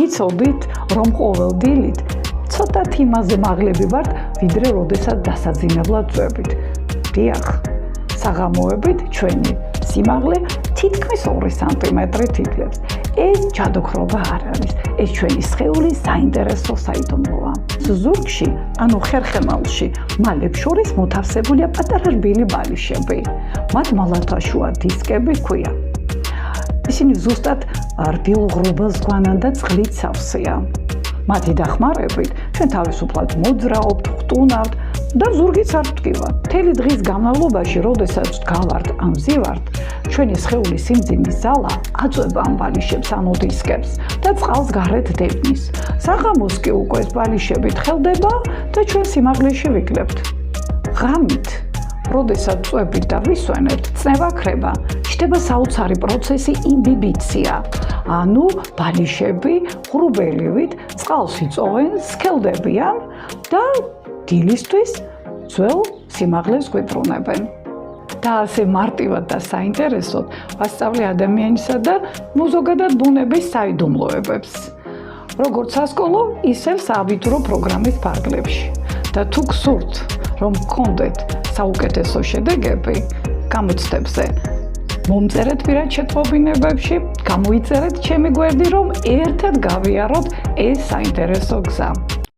იცოდით, რომ ყოველ დილით ცოტათ იმაზე მაღლები ვართ, ვიდრე როდესაც დასაძინებლად წვევით. დიახ, საღამოებით ჩვენი სიმაღლე თითქმის 2 სანტიმეტრით იკლებს. ეს ჯადოქრობა არ არის, ეს ჩვენი სხეულის საინტერესო საიდუმლოა. ზურგში, ანუ ხერხემალში, მალებს შორის მოთავსებულია პატარა რბილი ბალიშები. მათ მალათაშუა დისკები ჰქვია. ისინი ზუსტად რბილ ღრუბელს გვანან და წყლით სავსეა. მათი დახმარებით ჩვენ თავისუფლად მოძრაობთ, ხტუნავთ და ზურგიც არ ვტკივართ. მთელი დღის განმავლობაში, როდესაც ვდგავართ ან ვზივართ, ჩვენი სხეულის სიმძიმის ზალა აწვება ამ ბალიშებს ანუ დისკებს და წყალს გარეთ დევნის. საღამოს კი უკვე ეს ბალიშები თხელდება და ჩვენ სიმაღლეში ვიკლებთ. ღამით, როდესაც წვევით და ვისვენებთ, წნევა ქრება, ჩნდება საოცარი პროცესი იმბიბიცია. ანუ ბალიშები ღრუბელივით წყალს იწოვენ, სქელდებიან და დილისთვის ძველ სიმაღლეს გვიბრუნებენ. და ასე მარტივად და საინტერესოდ ვასწავლე ადამიანისა და ზოგადად ბუნების საიდუმლოებებს. როგორც სასკოლო, ისევ სააბიტურო პროგრამის ფარგლებში. და თუ გსურთ, რომ გქონდეთ საუკეთესო შედეგები გამოცდებზე, მომწერეთ პირად შეტყობინებებში, გამოიწერეთ ჩემი გვერდი, რომ ერთად გავიაროთ ეს საინტერესო გზა.